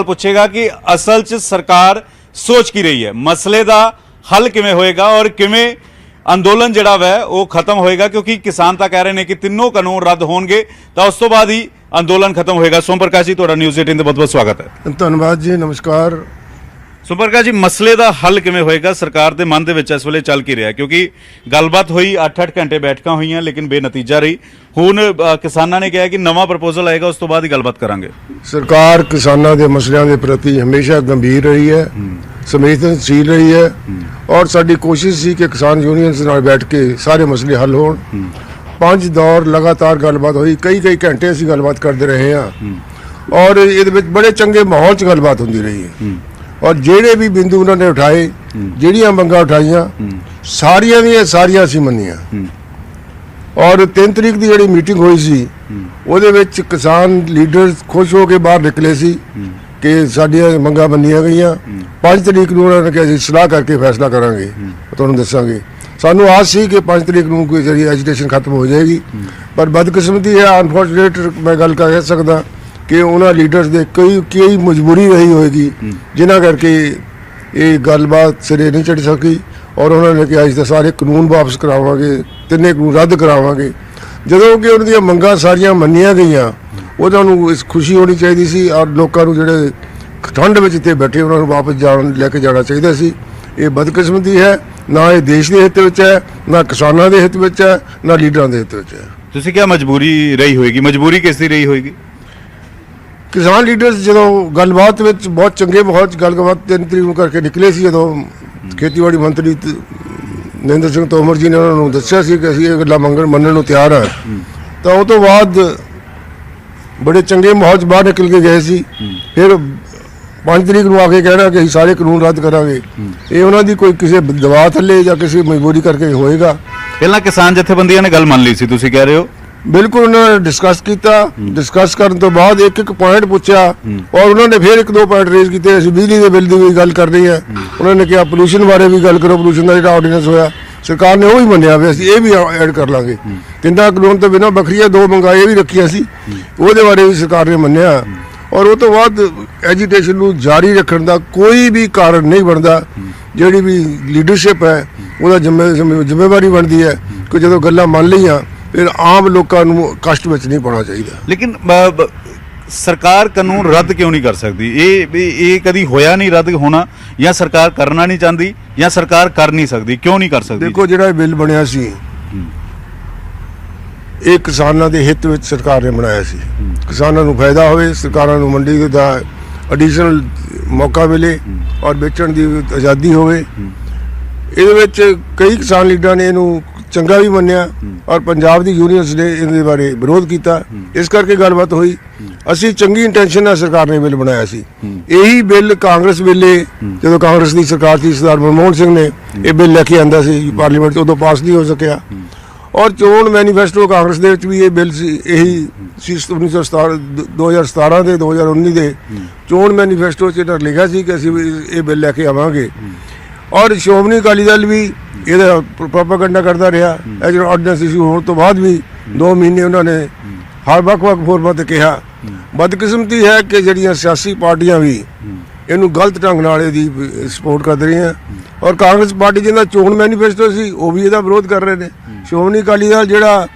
ਪੁੱਛੇਗਾ ਕਿ ਅਸਲ 'ਚ ਸਰਕਾਰ ਸੋਚ ਕੀ ਰਹੀ ਹੈ, ਮਸਲੇ ਦਾ ਹੱਲ ਕਿਵੇਂ ਹੋਏਗਾ ਔਰ ਕਿਵੇਂ ਅੰਦੋਲਨ ਜਿਹੜਾ ਵੈ ਉਹ ਖਤਮ ਹੋਏਗਾ, ਕਿਉਂਕਿ ਕਿਸਾਨ ਤਾਂ ਕਹਿ ਰਹੇ ਨੇ ਕਿ ਤਿੰਨੋਂ ਕਾਨੂੰਨ ਰੱਦ ਹੋਣਗੇ ਤਾਂ ਉਸ ਤੋਂ ਬਾਅਦ ਹੀ ਅੰਦੋਲਨ ਖਤਮ ਹੋਏਗਾ। ਸੋਮ ਪ੍ਰਕਾਸ਼ ਜੀ, ਤੁਹਾਡਾ ਨਿਊਜ਼ 18 ਦਾ ਬਹੁਤ-ਬਹੁਤ ਸਵਾਗਤ ਹੈ। ਧੰਨਵਾਦ ਜੀ, ਨਮਸਕਾਰ। ਸੋਮ ਪ੍ਰਕਾਸ਼ ਜੀ, ਮਸਲੇ ਦਾ ਹੱਲ ਕਿਵੇਂ ਹੋਏਗਾ, ਸਰਕਾਰ ਦੇ ਮਨ ਦੇ ਵਿੱਚ ਇਸ ਵੇਲੇ ਚੱਲ ਕੀ ਰਿਹਾ? ਕਿਉਂਕਿ ਗੱਲਬਾਤ ਹੋਈ, 8-8 ਘੰਟੇ ਬੈਠਕਾਂ ਹੋਈਆਂ ਲੇਕਿਨ ਬੇਨਤੀਜਾ ਰਹੀ। ਹੁਣ ਕਿਸਾਨਾਂ ਨੇ ਕਿਹਾ ਕਿ ਨਵਾਂ ਪ੍ਰਪੋਜ਼ਲ ਆਏਗਾ, ਉਸ ਤੋਂ ਬਾਅਦ ਹੀ ਗੱਲਬਾਤ ਕਰਾਂਗੇ। ਸਰਕਾਰ ਕਿਸਾਨਾਂ ਦੇ ਮਸਲਿਆਂ ਦੇ ਪ੍ਰਤੀ ਹਮੇਸ਼ਾ ਗੰਭੀਰ ਰਹੀ ਹੈ, ਸੰਵੇਦਨਸ਼ੀਲ ਰਹੀ ਹੈ ਔਰ ਸਾਡੀ ਕੋਸ਼ਿਸ਼ ਸੀ ਕਿ ਕਿਸਾਨ ਯੂਨੀਅਨਸ ਨਾਲ ਬੈਠ ਕੇ ਸਾਰੇ ਮਸਲੇ ਹੱਲ ਹੋਣ। 5 ਦੌਰ ਲਗਾਤਾਰ ਗੱਲਬਾਤ ਹੋਈ, ਕਈ ਘੰਟੇ ਅਸੀਂ ਗੱਲਬਾਤ ਕਰਦੇ ਰਹੇ ਹਾਂ ਔਰ ਇਹਦੇ ਵਿੱਚ ਬੜੇ ਚੰਗੇ ਮਾਹੌਲ 'ਚ ਗੱਲਬਾਤ ਹੁੰਦੀ ਰਹੀ ਹੈ ਔਰ ਜਿਹੜੇ ਵੀ ਬਿੰਦੂ ਉਹਨਾਂ ਨੇ ਉਠਾਏ, ਜਿਹੜੀਆਂ ਮੰਗਾਂ ਉਠਾਈਆਂ, ਸਾਰੀਆਂ ਦੀਆਂ ਸਾਰੀਆਂ ਅਸੀਂ ਮੰਨੀਆਂ। ਔਰ 3 ਤਰੀਕ ਦੀ ਜਿਹੜੀ ਮੀਟਿੰਗ ਹੋਈ ਸੀ ਉਹਦੇ ਵਿੱਚ ਕਿਸਾਨ ਲੀਡਰ ਖੁਸ਼ ਹੋ ਕੇ ਬਾਹਰ ਨਿਕਲੇ ਸੀ ਕਿ ਸਾਡੀਆਂ ਮੰਗਾਂ ਮੰਨੀਆਂ ਗਈਆਂ। 5 ਤਰੀਕ ਨੂੰ ਉਹਨਾਂ ਨੇ ਕਿਹਾ ਅਸੀਂ ਸਲਾਹ ਕਰਕੇ ਫੈਸਲਾ ਕਰਾਂਗੇ, ਤੁਹਾਨੂੰ ਦੱਸਾਂਗੇ। ਸਾਨੂੰ ਆਸ ਸੀ ਕਿ 5 ਤਰੀਕ ਨੂੰ ਕੋਈ ਜਿਹੜੀ ਐਜੀਟੇਸ਼ਨ ਖਤਮ ਹੋ ਜਾਏਗੀ, ਪਰ ਬਦਕਿਸਮਤੀ ਹੈ, ਅਨਫੋਰਚੂਨੇਟ ਮੈਂ ਗੱਲ ਕਹਿ ਸਕਦਾ ਕਿ ਉਹਨਾਂ ਲੀਡਰਸ ਦੇ ਕਈ ਮਜਬੂਰੀ ਰਹੀ ਹੋਏਗੀ ਜਿਨ੍ਹਾਂ ਕਰਕੇ ਇਹ ਗੱਲਬਾਤ ਸਿਰੇ ਨਹੀਂ ਚੜ੍ਹ ਸਕੀ ਔਰ ਉਹਨਾਂ ਨੇ ਕਿਹਾ ਅਸੀਂ ਤਾਂ ਸਾਰੇ ਕਾਨੂੰਨ ਵਾਪਸ ਕਰਾਵਾਂਗੇ, ਤਿੰਨੇ ਕਾਨੂੰਨ ਰੱਦ ਕਰਾਵਾਂਗੇ। ਜਦੋਂ ਕਿ ਉਹਨਾਂ ਦੀਆਂ ਮੰਗਾਂ ਸਾਰੀਆਂ ਮੰਨੀਆਂ ਗਈਆਂ, ਉਹਨਾਂ ਨੂੰ ਇਸ ਖੁਸ਼ੀ ਹੋਣੀ ਚਾਹੀਦੀ ਸੀ ਔਰ ਲੋਕਾਂ ਨੂੰ ਜਿਹੜੇ ਠੰਡ ਵਿੱਚ ਇੱਥੇ ਬੈਠੇ ਉਹਨਾਂ ਨੂੰ ਵਾਪਸ ਲੈ ਕੇ ਜਾਣਾ ਚਾਹੀਦਾ ਸੀ। ਇਹ ਬਦਕਿਸਮਤੀ ਹੈ, ਨਾ ਇਹ ਦੇਸ਼ ਦੇ ਹਿੱਤ ਵਿੱਚ ਹੈ, ਨਾ ਕਿਸਾਨਾਂ ਦੇ ਹਿੱਤ ਵਿੱਚ ਹੈ, ਨਾ ਲੀਡਰਾਂ ਦੇ ਹਿੱਤ ਵਿੱਚ ਹੈ। ਤੁਸੀਂ ਕਿਹਾ ਮਜਬੂਰੀ ਰਹੀ ਹੋਏਗੀ, ਮਜਬੂਰੀ ਕਿਸ ਦੀ ਰਹੀ ਹੋਏਗੀ? ਕਿਸਾਨ ਲੀਡਰਸ ਜਦੋਂ ਗੱਲਬਾਤ ਵਿੱਚ ਬਹੁਤ ਚੰਗੇ ਮਾਹੌਲ 'ਚ ਗੱਲਬਾਤ 3 ਤਰੀਕ ਨੂੰ ਕਰਕੇ ਨਿਕਲੇ ਸੀ, ਜਦੋਂ ਖੇਤੀਬਾੜੀ ਮੰਤਰੀ ਨਰਿੰਦਰ ਸਿੰਘ ਤੋਮਰ ਜੀ ਨੇ ਉਹਨਾਂ ਨੂੰ ਦੱਸਿਆ ਸੀ ਕਿ ਅਸੀਂ ਇਹ ਗੱਲਾਂ ਮੰਨਣ ਨੂੰ ਤਿਆਰ ਹਾਂ, ਤਾਂ ਉਹ ਤੋਂ ਬਾਅਦ ਬੜੇ ਚੰਗੇ ਮਾਹੌਲ 'ਚ ਬਾਹਰ ਨਿਕਲ ਕੇ ਗਏ ਸੀ। ਫਿਰ 5 ਤਰੀਕ ਨੂੰ ਆ ਕੇ ਕਹਿਣਾ ਕਿ ਅਸੀਂ ਸਾਰੇ ਕਾਨੂੰਨ ਰੱਦ ਕਰਾਂਗੇ, ਇਹ ਉਹਨਾਂ ਦੀ ਕੋਈ ਕਿਸੇ ਦਬਾਅ ਥੱਲੇ ਜਾਂ ਕਿਸੇ ਮਜਬੂਰੀ ਕਰਕੇ ਹੋਏਗਾ। ਪਹਿਲਾਂ ਕਿਸਾਨ ਜਥੇਬੰਦੀਆਂ ਨੇ ਗੱਲ ਮੰਨ ਲਈ ਸੀ, ਤੁਸੀਂ ਕਹਿ ਰਹੇ ਹੋ? ਬਿਲਕੁਲ, ਉਹਨਾਂ ਨੇ ਡਿਸਕਸ ਕੀਤਾ। ਡਿਸਕਸ ਕਰਨ ਤੋਂ ਬਾਅਦ ਇੱਕ ਪੁਆਇੰਟ ਪੁੱਛਿਆ ਔਰ ਉਹਨਾਂ ਨੇ ਫਿਰ 1-2 ਪੁਆਇੰਟ ਰੇਜ਼ ਕੀਤੇ। ਅਸੀਂ ਬਿਜਲੀ ਦੇ ਬਿੱਲ ਦੀ ਵੀ ਗੱਲ ਕਰ ਰਹੇ ਹਾਂ, ਉਹਨਾਂ ਨੇ ਕਿਹਾ ਪੋਲੂਸ਼ਨ ਬਾਰੇ ਵੀ ਗੱਲ ਕਰੋ, ਪੋਲੂਸ਼ਨ ਦਾ ਜਿਹੜਾ ਆਰਡੀਨੈਂਸ ਹੋਇਆ ਸਰਕਾਰ ਨੇ ਉਹ ਵੀ ਮੰਨਿਆ ਵੀ ਅਸੀਂ ਇਹ ਵੀ ਐਡ ਕਰ ਲਾਂਗੇ। ਤਿੰਨਾਂ ਕਾਨੂੰਨ ਤੋਂ ਬਿਨਾਂ ਵੱਖਰੀਆਂ 2 ਮੰਗਾਂ ਇਹ ਵੀ ਰੱਖੀਆਂ ਸੀ, ਉਹਦੇ ਬਾਰੇ ਵੀ ਸਰਕਾਰ ਨੇ ਮੰਨਿਆ ਔਰ ਉਹ ਤੋਂ ਬਾਅਦ ਐਜੀਟੇਸ਼ਨ ਨੂੰ ਜਾਰੀ ਰੱਖਣ ਦਾ ਕੋਈ ਵੀ ਕਾਰਨ ਨਹੀਂ ਬਣਦਾ। ਜਿਹੜੀ ਵੀ ਲੀਡਰਸ਼ਿਪ ਹੈ ਉਹਦਾ ਜ਼ਿੰਮੇਵਾਰੀ ਬਣਦੀ ਹੈ ਕਿ ਜਦੋਂ ਗੱਲਾਂ ਮੰਨ ਲਈਆਂ ਫਿਰ ਆਮ ਲੋਕਾਂ ਨੂੰ ਕਸ਼ਟ ਵਿੱਚ ਨਹੀਂ ਪਾਉਣਾ ਚਾਹੀਦਾ। ਲੇਕਿਨ ਸਰਕਾਰ ਕਾਨੂੰਨ ਰੱਦ ਕਿਉਂ ਨਹੀਂ ਕਰ ਸਕਦੀ? ਇਹ ਕਦੀ ਹੋਇਆ ਨਹੀਂ ਰੱਦ ਹੋਣਾ, ਜਾਂ ਸਰਕਾਰ ਕਰਨਾ ਨਹੀਂ ਚਾਹੁੰਦੀ ਜਾਂ ਸਰਕਾਰ ਕਰ ਨਹੀਂ ਸਕਦੀ? ਕਿਉਂ ਨਹੀਂ ਕਰ ਸਕਦੀ? ਦੇਖੋ, ਜਿਹੜਾ ਇਹ ਬਿੱਲ ਬਣਿਆ ਸੀ ਇਹ ਕਿਸਾਨਾਂ ਦੇ ਹਿੱਤ ਵਿੱਚ ਸਰਕਾਰ ਨੇ ਬਣਾਇਆ ਸੀ। ਕਿਸਾਨਾਂ ਨੂੰ ਫਾਇਦਾ ਹੋਵੇ, ਸਰਕਾਰਾਂ ਨੂੰ ਮੰਡੀ ਦਾ ਐਡੀਸ਼ਨਲ ਮੌਕਾ ਮਿਲੇ ਔਰ ਵੇਚਣ ਦੀ ਆਜ਼ਾਦੀ ਹੋਵੇ। ਇਹਦੇ ਵਿੱਚ ਕਈ ਕਿਸਾਨ ਲੀਡਰਾਂ ਨੇ ਇਹਨੂੰ ਚੰਗਾ ਵੀ ਮੰਨਿਆ ਔਰ ਪੰਜਾਬ ਦੀ ਯੂਨੀਅਨਸ ਨੇ ਇਹਦੇ ਬਾਰੇ ਵਿਰੋਧ ਕੀਤਾ, ਇਸ ਕਰਕੇ ਗੱਲਬਾਤ ਹੋਈ। ਅਸੀਂ ਚੰਗੀ ਇੰਟੈਂਸ਼ਨ ਨਾਲ ਸਰਕਾਰ ਨੇ ਬਿੱਲ ਬਣਾਇਆ ਸੀ। ਇਹੀ ਬਿੱਲ ਕਾਂਗਰਸ ਵੇਲੇ ਜਦੋਂ ਕਾਂਗਰਸ ਦੀ ਸਰਕਾਰ ਸੀ, ਸਰਦਾਰ ਮਨਮੋਹਨ ਸਿੰਘ ਨੇ ਇਹ ਬਿੱਲ ਲੈ ਕੇ ਆਂਦਾ ਸੀ ਪਾਰਲੀਮੈਂਟ 'ਚ, ਉਦੋਂ ਪਾਸ ਨਹੀਂ ਹੋ ਸਕਿਆ। ਔਰ ਚੋਣ ਮੈਨੀਫੈਸਟੋ ਕਾਂਗਰਸ ਦੇ ਵਿੱਚ ਵੀ ਇਹ ਬਿੱਲ ਸੀ, ਇਹੀ ਸੀ 2017 ਦੇ 2019 ਦੇ ਚੋਣ ਮੈਨੀਫੈਸਟੋ 'ਚ ਇਹਨਾਂ ਲਿਖਿਆ ਸੀ ਕਿ ਅਸੀਂ ਇਹ ਬਿੱਲ ਲੈ ਕੇ ਆਵਾਂਗੇ। ਔਰ ਸ਼੍ਰੋਮਣੀ ਅਕਾਲੀ ਦਲ ਵੀ ਇਹਦਾ ਪ੍ਰੋਪਾਗੈਂਡਾ ਕਰਦਾ ਰਿਹਾ। ਇਹ ਜਿਹੜਾ ਆਰਡੀਨੈਂਸ ਇਸ਼ੂ ਹੋਣ ਤੋਂ ਬਾਅਦ ਵੀ 2 ਮਹੀਨੇ ਉਹਨਾਂ ਨੇ ਹਰ ਵੱਖ-ਵੱਖ ਫੋਰਮਾਂ 'ਤੇ ਕਿਹਾ। ਬਦਕਿਸਮਤੀ ਹੈ ਕਿ ਜਿਹੜੀਆਂ ਸਿਆਸੀ ਪਾਰਟੀਆਂ ਵੀ ਇਹਨੂੰ ਗਲਤ ਢੰਗ ਨਾਲ ਇਹਦੀ ਸਪੋਰਟ ਕਰ ਰਹੀਆਂ ਔਰ ਕਾਂਗਰਸ ਪਾਰਟੀ ਜਿਹਦਾ ਚੋਣ ਮੈਨੀਫੈਸਟੋ ਸੀ ਉਹ ਵੀ ਇਹਦਾ ਵਿਰੋਧ ਕਰ ਰਹੇ ਨੇ। ਸ਼੍ਰੋਮਣੀ ਅਕਾਲੀ ਦਲ ਜਿਹੜਾ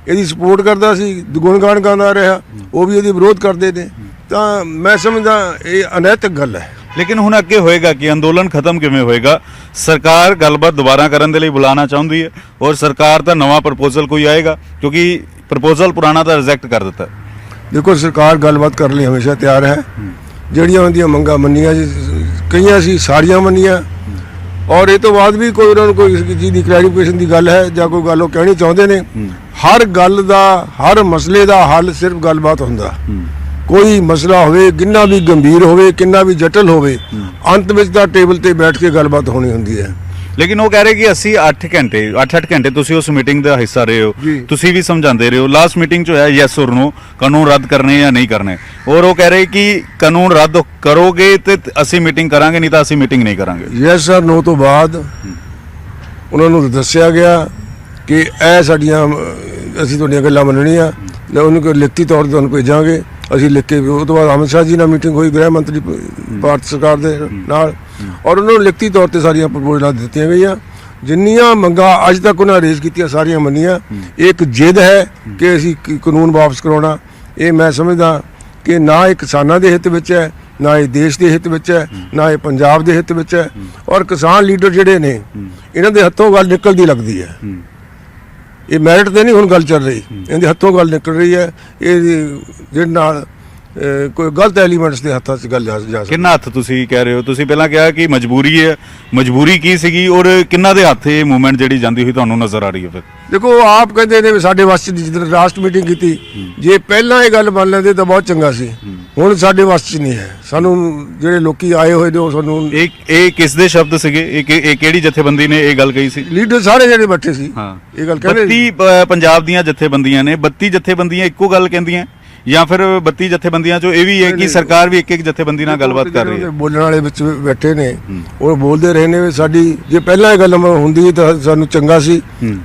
ਇਹਦੀ ਸਪੋਰਟ ਕਰਦਾ ਸੀ, ਗੁਣਗਾਨ ਗਾਉਂਦਾ ਰਿਹਾ, ਉਹ ਵੀ ਇਹਦੀ ਵਿਰੋਧ ਕਰਦੇ ਨੇ। ਤਾਂ ਮੈਂ ਸਮਝਦਾ ਇਹ ਅਨੈਤਿਕ ਗੱਲ ਹੈ। ਲੇਕਿਨ ਹੁਣ ਅੱਗੇ ਹੋਏਗਾ ਕਿ ਅੰਦੋਲਨ ਖਤਮ ਕਿਵੇਂ ਹੋਏਗਾ? ਸਰਕਾਰ ਗੱਲਬਾਤ ਦੁਬਾਰਾ ਕਰਨ ਦੇ ਲਈ ਬੁਲਾਉਣਾ ਚਾਹੁੰਦੀ ਹੈ ਔਰ ਸਰਕਾਰ ਦਾ ਨਵਾਂ ਪ੍ਰਪੋਜ਼ਲ ਕੋਈ ਆਏਗਾ, ਕਿਉਂਕਿ ਪ੍ਰਪੋਜ਼ਲ ਪੁਰਾਣਾ ਤਾਂ ਰਿਜੈਕਟ ਕਰ ਦਿੱਤਾ। ਦੇਖੋ, ਸਰਕਾਰ ਗੱਲਬਾਤ ਕਰਨ ਲਈ ਹਮੇਸ਼ਾ ਤਿਆਰ ਹੈ। ਜਿਹੜੀਆਂ ਉਹਦੀਆਂ ਮੰਗਾਂ ਮੰਨੀਆਂ ਕਈਆਂ ਸੀ, ਸਾਰੀਆਂ ਮੰਨੀਆਂ ਔਰ ਇਹ ਤੋਂ ਬਾਅਦ ਵੀ ਕੋਈ ਉਹਨਾਂ ਨੂੰ ਕੋਈ ਚੀਜ਼ ਦੀ ਕਲੈਰੀਫਿਕੇਸ਼ਨ ਦੀ ਗੱਲ ਹੈ ਜਾਂ ਕੋਈ ਗੱਲ ਉਹ ਕਹਿਣੀ ਚਾਹੁੰਦੇ ਨੇ। ਹਰ ਗੱਲ ਦਾ, ਹਰ ਮਸਲੇ ਦਾ ਹੱਲ ਸਿਰਫ ਗੱਲਬਾਤ ਹੁੰਦਾ। ਕੋਈ ਮਸਲਾ ਹੋਵੇ, ਕਿੰਨਾ ਵੀ ਗੰਭੀਰ ਹੋਵੇ, ਕਿੰਨਾ ਵੀ ਜਟਲ ਹੋਵੇ, ਅੰਤ ਵਿੱਚ ਤਾਂ ਟੇਬਲ ਤੇ ਬੈਠ ਕੇ ਗੱਲਬਾਤ ਹੋਣੀ ਹੁੰਦੀ ਹੈ। ਲੇਕਿਨ ਉਹ ਕਹਿ ਰਹੇ ਕਿ ਅਸੀਂ 8-8 ਘੰਟੇ ਤੁਸੀਂ ਉਸ ਮੀਟਿੰਗ ਦਾ ਹਿੱਸਾ ਰਹੇ ਹੋ, ਤੁਸੀਂ ਵੀ ਸਮਝਾਉਂਦੇ ਰਹੇ ਹੋ। ਲਾਸਟ ਮੀਟਿੰਗ 'ਚ ਹੋਇਆ ਯੈਸ ਔਰ ਨੋ, ਕਾਨੂੰਨ ਰੱਦ ਕਰਨੇ ਜਾਂ ਨਹੀਂ ਕਰਨੇ, ਔਰ ਉਹ ਕਹਿ ਰਹੇ ਕਿ ਕਾਨੂੰਨ ਰੱਦ ਕਰੋਗੇ ਤੇ ਅਸੀਂ ਮੀਟਿੰਗ ਕਰਾਂਗੇ, ਨਹੀਂ ਤਾਂ ਅਸੀਂ ਮੀਟਿੰਗ ਨਹੀਂ ਕਰਾਂਗੇ। ਯੈਸ ਔਰ ਨੋ ਤੋਂ ਬਾਅਦ ਉਹਨਾਂ ਨੂੰ ਦੱਸਿਆ ਗਿਆ ਕਿ ਇਹ ਸਾਡੀਆਂ ਅਸੀਂ ਤੁਹਾਡੀਆਂ ਗੱਲਾਂ ਮੰਨਣੀਆਂ, ਉਹਨੂੰ ਕੋਈ ਲਿਖਤੀ ਤੌਰ 'ਤੇ ਤੁਹਾਨੂੰ ਭੇਜਾਂਗੇ ਅਸੀਂ ਲਿਖ ਕੇ ਉਹ ਤੋਂ ਬਾਅਦ ਅਮਿਤ ਸ਼ਾਹ ਜੀ ਨਾਲ ਮੀਟਿੰਗ ਹੋਈ ਗ੍ਰਹਿ ਮੰਤਰੀ ਭਾਰਤ ਸਰਕਾਰ ਦੇ ਨਾਲ, ਔਰ ਉਹਨਾਂ ਨੂੰ ਲਿਖਤੀ ਤੌਰ ਤੇ ਸਾਰੀਆਂ ਪ੍ਰਪੋਜ਼ਲਾਂ ਦਿੱਤੀਆਂ ਗਈਆਂ। ਜਿੰਨੀਆਂ ਮੰਗਾਂ ਅੱਜ ਤੱਕ ਉਹਨਾਂ ਰੇਜ਼ ਕੀਤੀਆਂ ਸਾਰੀਆਂ ਮੰਨੀਆਂ। ਇੱਕ ਜਿੱਦ ਹੈ ਕਿ ਅਸੀਂ ਕਾਨੂੰਨ ਵਾਪਸ ਕਰਾਉਣਾ, ਇਹ ਮੈਂ ਸਮਝਦਾ ਕਿ ਨਾ ਇਹ ਕਿਸਾਨਾਂ ਦੇ ਹਿੱਤ ਵਿੱਚ ਹੈ, ਨਾ ਇਹ ਦੇਸ਼ ਦੇ ਹਿੱਤ ਵਿੱਚ ਹੈ, ਨਾ ਇਹ ਪੰਜਾਬ ਦੇ ਹਿੱਤ ਵਿੱਚ ਹੈ। ਔਰ ਕਿਸਾਨ ਲੀਡਰ ਜਿਹੜੇ ਨੇ ਇਹਨਾਂ ਦੇ ਹੱਥੋਂ ਗੱਲ ਨਿਕਲਦੀ ਲੱਗਦੀ ਹੈ। ਇਹ ਮੈਰਿਟ ਤੇ ਨਹੀਂ ਹੁਣ ਗੱਲ ਚੱਲ ਰਹੀ, ਇਹਦੇ ਹੱਥੋਂ ਗੱਲ ਨਿਕਲ ਰਹੀ ਹੈ। ਇਹ ਜਿਹਦੇ ਨਾਲ ਕੋਈ ਗਲਤ ਐਲੀਮੈਂਟਸ ਦੇ ਹੱਥਾਂ 'ਚ ਗੱਲ ਜਾ ਸਕਦੀ। ਕਿੰਨਾ ਹੱਥ ਤੁਸੀਂ ਕਹਿ ਰਹੇ ਹੋ? ਤੁਸੀਂ ਪਹਿਲਾਂ ਕਿਹਾ ਕਿ ਮਜਬੂਰੀ ਹੈ, ਮਜਬੂਰੀ ਕੀ ਸੀਗੀ ਔਰ ਕਿੰਨਾ ਦੇ ਹੱਥ ਇਹ ਮੂਵਮੈਂਟ ਜਿਹੜੀ ਜਾਂਦੀ ਹੋਈ ਤੁਹਾਨੂੰ ਨਜ਼ਰ ਆ ਰਹੀ ਹੈ? ਫਿਰ ਦੇਖੋ ਆਪ ਕਹਿੰਦੇ ਨੇ ਵੀ ਸਾਡੇ ਵੱਸ 'ਚ ਜਦੋਂ ਲਾਸਟ ਮੀਟਿੰਗ ਕੀਤੀ, ਜੇ ਪਹਿਲਾਂ ਇਹ ਗੱਲ ਮੰਨ ਲੈਂਦੇ ਤਾਂ ਬਹੁਤ ਚੰਗਾ ਸੀ। ਹੁਣ ਸਾਡੇ ਵੱਸ 'ਚ ਨਹੀਂ ਹੈ। ਸਾਨੂੰ ਜਿਹੜੇ ਲੋਕੀ ਆਏ ਹੋਏ ਨੇ ਉਹ ਸਾਨੂੰ ਇਹ ਕਿਸ ਦੇ ਸ਼ਬਦ ਸੀਗੇ? ਇਹ ਕਿਹੜੀ ਜਥੇਬੰਦੀ ਨੇ ਇਹ ਗੱਲ ਕਹੀ ਸੀ? ਲੀਡਰ ਸਾਰੇ ਜਿਹੜੇ ਬੈਠੇ ਸੀ ਹਾਂ, ਇਹ ਗੱਲ ਕਹਿੰਦੇ 32 ਪੰਜਾਬ ਦੀਆਂ ਜਥੇਬੰਦੀਆਂ ਨੇ। 32 ਜਥੇਬੰਦੀਆਂ ਇੱਕੋ ਗੱਲ ਕਹਿੰਦੀਆਂ ਜਾਂ ਫਿਰ 32 ਜਥੇਬੰਦੀਆਂ ਚੋਂ ਇਹ ਵੀ ਹੈ ਕਿ ਸਰਕਾਰ ਵੀ ਇੱਕ ਜਥੇਬੰਦੀ ਨਾਲ ਗੱਲਬਾਤ ਕਰ ਰਹੀ ਹੈ? ਬੋਲਣ ਵਾਲੇ ਵਿੱਚ ਬੈਠੇ ਨੇ ਉਹ ਬੋਲਦੇ ਰਹੇ ਨੇ ਵੀ ਸਾਡੀ ਜੇ ਪਹਿਲਾਂ ਇਹ ਗੱਲ ਹੁੰਦੀ ਤਾਂ ਸਾਨੂੰ ਚੰਗਾ ਸੀ,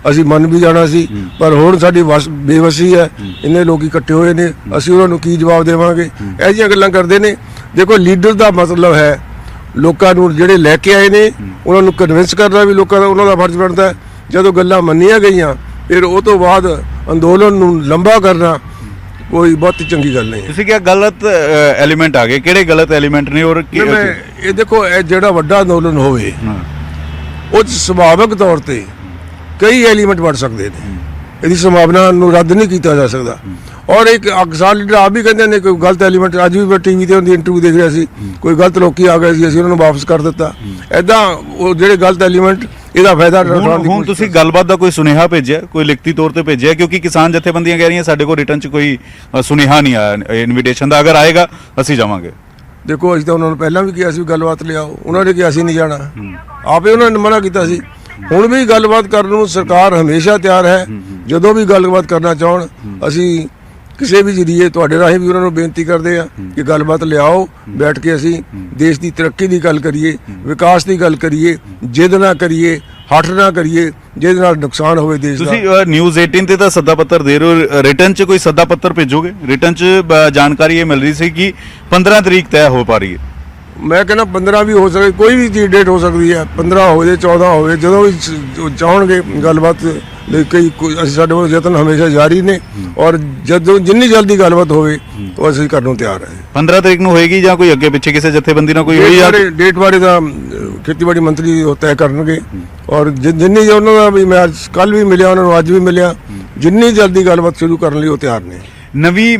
ਅਸੀਂ ਮੰਨ ਵੀ ਜਾਣਾ ਸੀ, ਪਰ ਹੁਣ ਸਾਡੀ ਬੇਵਸੀ ਹੈ। ਇੰਨੇ ਲੋਕ ਇਕੱਠੇ ਹੋਏ ਨੇ, ਅਸੀਂ ਉਹਨਾਂ ਨੂੰ ਕੀ ਜਵਾਬ ਦੇਵਾਂਗੇ? ਇਹ ਜਿਹੀਆਂ ਗੱਲਾਂ ਕਰਦੇ ਨੇ। ਦੇਖੋ ਲੀਡਰ ਦਾ ਮਤਲਬ ਹੈ ਲੋਕਾਂ ਨੂੰ ਜਿਹੜੇ ਲੈ ਕੇ ਆਏ ਨੇ ਉਹਨਾਂ ਨੂੰ ਕਨਵਿੰਸ ਕਰਨਾ ਵੀ ਲੋਕਾਂ ਦਾ ਉਹਨਾਂ ਦਾ ਫਰਜ਼ ਬਣਦਾ ਹੈ। ਜਦੋਂ ਗੱਲਾਂ ਮੰਨੀਆਂ ਗਈਆਂ ਫਿਰ ਉਹ ਤੋਂ ਬਾਅਦ ਅੰਦੋਲਨ ਨੂੰ ਲੰਬਾ ਕਰਨਾ ਕੋਈ ਬਹੁਤ ਚੰਗੀ ਗੱਲ ਨਹੀਂ ਹੈ। ਤੁਸੀਂ ਕਿਹਾ ਗਲਤ ਐਲੀਮੈਂਟ ਆ ਗਏ, ਕਿਹੜੇ ਗਲਤ ਐਲੀਮੈਂਟ ਨੇ? ਔਰ ਇਹ ਦੇਖੋ ਇਹ ਜਿਹੜਾ ਵੱਡਾ ਅੰਦੋਲਨ ਹੋਵੇ ਉਹ 'ਚ ਸੁਭਾਵਿਕ ਤੌਰ ਤੇ ਕਈ ਐਲੀਮੈਂਟ ਵੜ ਸਕਦੇ ਨੇ, ਇਹਦੀ ਸੰਭਾਵਨਾ ਨੂੰ ਰੱਦ ਨਹੀਂ ਕੀਤਾ ਜਾ ਸਕਦਾ। ਔਰ ਇੱਕ ਕਿਸਾਨ ਲੀਡਰ ਆਪ ਵੀ ਕਹਿੰਦੇ ਨੇ ਕੋਈ ਗਲਤ ਐਲੀਮੈਂਟ, ਅੱਜ ਵੀ ਮੈਂ ਟੀਵੀ ਤੇ ਉਹਦੀ ਇੰਟਰਵਿਊ ਦੇਖ ਰਿਹਾ ਸੀ, ਕੋਈ ਗਲਤ ਲੋਕੀ ਆ ਗਏ ਸੀ, ਅਸੀਂ ਉਹਨਾਂ ਨੂੰ ਵਾਪਸ ਕਰ ਦਿੱਤਾ। ਐਦਾਂ ਉਹ ਜਿਹੜੇ ਗਲਤ ਐਲੀਮੈਂਟ ਇਹਦਾ ਫਾਇਦਾ ਹੁਣ ਤੁਸੀਂ ਗੱਲਬਾਤ ਦਾ ਕੋਈ ਸੁਨੇਹਾ ਭੇਜਿਆ, ਕੋਈ ਲਿਖਤੀ ਤੌਰ ਤੇ ਭੇਜਿਆ? ਕਿਉਂਕਿ ਕਿਸਾਨ ਜਥੇਬੰਦੀਆਂ ਕਹਿ ਰਹੀਆਂ ਸਾਡੇ ਕੋਲ ਰਿਟਰਨ 'ਚ ਕੋਈ ਸੁਨੇਹਾ ਨਹੀਂ ਆਇਆ ਇਨਵੀਟੇਸ਼ਨ ਦਾ, ਅਗਰ ਆਏਗਾ ਅਸੀਂ ਜਾਵਾਂਗੇ। ਦੇਖੋ ਅਸੀਂ ਤਾਂ ਉਹਨਾਂ ਨੂੰ ਪਹਿਲਾਂ ਵੀ ਕਿਹਾ ਸੀ ਗੱਲਬਾਤ ਲਿਆਓ, ਉਹਨਾਂ ਨੇ ਕਿਹਾ ਅਸੀਂ ਨਹੀਂ ਜਾਣਾ, ਆਪੇ ਉਹਨਾਂ ਨੇ ਮਨਾ ਕੀਤਾ ਸੀ। ਹੁਣ ਵੀ ਗੱਲਬਾਤ ਕਰਨ ਨੂੰ ਸਰਕਾਰ ਹਮੇਸ਼ਾ ਤਿਆਰ ਹੈ। ਜਦੋਂ ਵੀ ਗੱਲਬਾਤ ਕਰਨਾ ਚਾਹਣ ਅਸੀਂ ਕਿਸੇ ਵੀ ਜਰੀਏ ਤੁਹਾਡੇ ਰਾਹੀਂ ਵੀ ਉਹਨਾਂ ਨੂੰ ਬੇਨਤੀ ਕਰਦੇ ਆ ਕਿ ਗੱਲਬਾਤ ਲਿਆਓ, ਬੈਠ ਕੇ ਅਸੀਂ ਦੇਸ਼ ਦੀ ਤਰੱਕੀ ਦੀ ਗੱਲ ਕਰੀਏ, ਵਿਕਾਸ ਦੀ ਗੱਲ ਕਰੀਏ, ਜਿੱਦ ਨਾ ਕਰੀਏ, ਹੱਠ ਨਾ ਕਰੀਏ ਜਿਹਦੇ ਨਾਲ ਨੁਕਸਾਨ ਹੋਵੇ ਦੇਸ਼ ਦਾ। ਤੁਸੀਂ ਨਿਊਜ਼ 18 ਤੇ ਤਾਂ ਸੱਦਾ ਪੱਤਰ ਦੇ ਰਹੇ ਹੋ, ਰਿਟਰਨ 'ਚ ਕੋਈ ਸੱਦਾ ਪੱਤਰ ਭੇਜੋਗੇ? ਰਿਟਰਨ 'ਚ ਜਾਣਕਾਰੀ ਇਹ ਮਿਲ ਰਹੀ ਸੀ ਕਿ 15 ਤਰੀਕ ਤੈਅ ਹੋ ਪਾ ਰਹੀ ਹੈ। ਮੈਂ ਕਹਿੰਦਾ 15 ਵੀ ਹੋ ਸਕਦੀ, ਕੋਈ ਵੀ ਚੀਜ਼ ਡੇਟ ਹੋ ਸਕਦੀ ਹੈ, 15 ਹੋਵੇ 14 ਹੋਵੇ, ਜਦੋਂ ਵੀ ਚਾਹਣਗੇ ਗੱਲਬਾਤ ਲਈ ਅਸੀਂ ਸਾਡੇ ਕੋਲ ਯਤਨ ਹਮੇਸ਼ਾ ਜਾਰੀ ਨੇ। ਔਰ ਜਦੋਂ ਜਿੰਨੀ ਜਲਦੀ ਗੱਲਬਾਤ ਹੋਵੇ ਉਹ ਅਸੀਂ ਕਰਨ ਨੂੰ ਤਿਆਰ ਹਾਂ। 15 ਤਰੀਕ ਨੂੰ ਹੋਏਗੀ ਜਾਂ ਕੋਈ ਅੱਗੇ ਪਿੱਛੇ ਕਿਸੇ ਜਥੇਬੰਦੀ ਨਾਲ ਕੋਈ ਹੋਈ? ਡੇਟ ਬਾਰੇ ਤਾਂ ਖੇਤੀਬਾੜੀ ਮੰਤਰੀ ਉਹ ਤੈਅ ਕਰਨਗੇ। ਔਰ ਜਿੰਨੀ ਉਹਨਾਂ ਦਾ ਵੀ ਮੈਂ ਕੱਲ ਵੀ ਮਿਲਿਆ, ਉਹਨਾਂ ਨੂੰ ਅੱਜ ਵੀ ਮਿਲਿਆ, ਜਿੰਨੀ ਜਲਦੀ ਗੱਲਬਾਤ ਸ਼ੁਰੂ ਕਰਨ ਲਈ ਉਹ ਤਿਆਰ ਨੇ। ਨਵੀਂ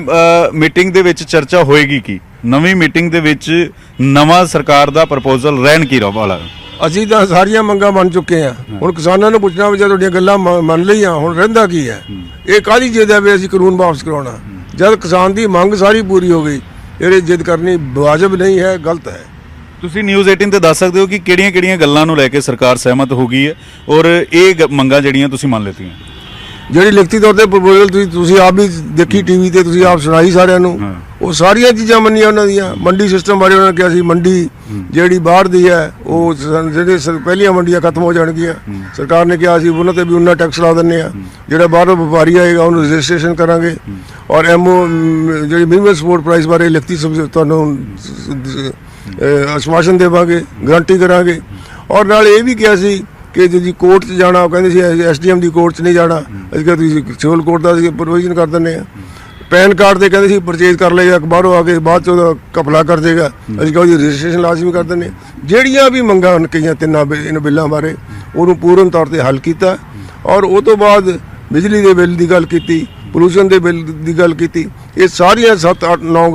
ਮੀਟਿੰਗ ਦੇ ਵਿੱਚ ਚਰਚਾ ਹੋਏਗੀ ਕੀ? ਨਵੀਂ ਮੀਟਿੰਗ ਦੇ ਵਿੱਚ ਨਵਾਂ ਸਰਕਾਰ ਦਾ ਪ੍ਰਪੋਜ਼ਲ ਰਹਿਣ ਕੀ ਵਾਲਾ? ਅਸੀਂ ਤਾਂ ਸਾਰੀਆਂ ਮੰਗਾਂ ਮੰਨ ਚੁੱਕੇ ਹਾਂ। ਹੁਣ ਕਿਸਾਨਾਂ ਨੂੰ ਪੁੱਛਣਾ ਵੀ ਜੇ ਤੁਹਾਡੀਆਂ ਗੱਲਾਂ ਮੰਨ ਲਈਆਂ ਹੁਣ ਰਹਿੰਦਾ ਕੀ ਹੈ? ਇਹ ਕਾਹਦੀ ਜਿੱਦ ਹੈ ਵੀ ਅਸੀਂ ਕਾਨੂੰਨ ਵਾਪਸ ਕਰਾਉਣਾ, ਜਦ ਕਿਸਾਨ ਦੀ ਮੰਗ ਸਾਰੀ ਪੂਰੀ ਹੋ ਗਈ? ਇਹ ਜਿੱਦ ਕਰਨੀ ਵਾਜਬ ਨਹੀਂ ਹੈ, ਗਲਤ ਹੈ। ਤੁਸੀਂ ਨਿਊਜ਼ 18 ਤੇ ਦੱਸ ਸਕਦੇ ਹੋ ਕਿ ਕਿਹੜੀਆਂ-ਕਿਹੜੀਆਂ ਗੱਲਾਂ ਨੂੰ ਲੈ ਕੇ ਸਰਕਾਰ ਸਹਿਮਤ ਹੋ ਗਈ ਹੈ ਔਰ ਇਹ ਮੰਗਾਂ ਜਿਹੜੀਆਂ ਤੁਸੀਂ ਮੰਨ ਲਿੱਤੀਆਂ? ਜਿਹੜੀ ਲਿਖਤੀ ਤੌਰ ਤੇ ਪ੍ਰਪੋਜ਼ਲ ਤੁਸੀਂ ਆਪ ਵੀ ਦੇਖੀ ਟੀਵੀ ਤੇ, ਤੁਸੀਂ ਆਪ ਸੁਣਾਈ ਸਾਰਿਆਂ ਨੂੰ, ਉਹ ਸਾਰੀਆਂ ਚੀਜ਼ਾਂ ਮੰਨੀਆਂ ਉਹਨਾਂ ਦੀਆਂ। ਮੰਡੀ ਸਿਸਟਮ ਬਾਰੇ ਉਹਨਾਂ ਨੇ ਕਿਹਾ ਸੀ ਮੰਡੀ ਜਿਹੜੀ ਬਾਹਰ ਦੀ ਹੈ ਉਹ ਜਿਹੜੇ ਪਹਿਲੀਆਂ ਮੰਡੀਆਂ ਖਤਮ ਹੋ ਜਾਣਗੀਆਂ। ਸਰਕਾਰ ਨੇ ਕਿਹਾ ਸੀ ਉਹਨਾਂ ਤੇ ਵੀ ਉਹਨਾਂ ਟੈਕਸ ਲਾ ਦਿੰਦੇ ਆ, ਜਿਹੜਾ ਬਾਹਰੋਂ ਵਪਾਰੀ ਆਏਗਾ ਉਹਨੂੰ ਰਜਿਸਟ੍ਰੇਸ਼ਨ ਕਰਾਂਗੇ। ਔਰ ਜਿਹੜੀ ਮਿਨੀਮਮ ਸਪੋਰਟ ਪ੍ਰਾਈਸ ਬਾਰੇ ਲਿਖਤੀ ਤੁਹਾਨੂੰ ਆਸ਼ਵਾਸਨ ਦੇਵਾਂਗੇ, ਗਰੰਟੀ ਕਰਾਂਗੇ। ਔਰ ਨਾਲ ਇਹ ਵੀ ਕਿਹਾ ਸੀ ਕਿ ਜੇ ਕੋਰਟ 'ਚ ਜਾਣਾ, ਉਹ ਕਹਿੰਦੇ ਸੀ SDM ਦੀ ਕੋਰਟ 'ਚ ਨਹੀਂ ਜਾਣਾ, ਅਸੀਂ ਕਿਹਾ ਤੁਸੀਂ ਸਿਵਲ ਕੋਰਟ ਦਾ ਅਸੀਂ ਪ੍ਰੋਵੀਜ਼ਨ ਕਰ ਦਿੰਦੇ ਹਾਂ। ਪੈਨ ਕਾਰਡ ਦੇ ਕਹਿੰਦੇ ਸੀ ਪਰਚੇਜ਼ ਕਰ ਲਏਗਾ, ਬਾਹਰੋਂ ਆ ਕੇ ਬਾਅਦ 'ਚ ਉਹਦਾ ਕਪਲਾ ਕਰ ਦੇਗਾ, ਅਸੀਂ ਕਿਹਾ ਉਹਦੀ ਰਜਿਸਟ੍ਰੇਸ਼ਨ ਲਾਜ਼ਮੀ ਕਰ ਦਿੰਦੇ ਹਾਂ। ਜਿਹੜੀਆਂ ਵੀ ਮੰਗਾਂ ਕਈਆਂ ਤਿੰਨਾਂ ਇਹਨਾਂ ਬਿੱਲਾਂ ਬਾਰੇ ਉਹਨੂੰ ਪੂਰਨ ਤੌਰ ਤੇ ਹੱਲ ਕੀਤਾ। ਔਰ ਉਹ ਤੋਂ ਬਾਅਦ ਬਿਜਲੀ ਦੇ ਬਿੱਲ ਦੀ ਗੱਲ ਕੀਤੀ, ਪੋਲੂਸ਼ਨ ਦੇ ਬਿੱਲ ਦੀ ਗੱਲ ਕੀਤੀ। ਇਹ ਸਾਰੀਆਂ 7, 8, 9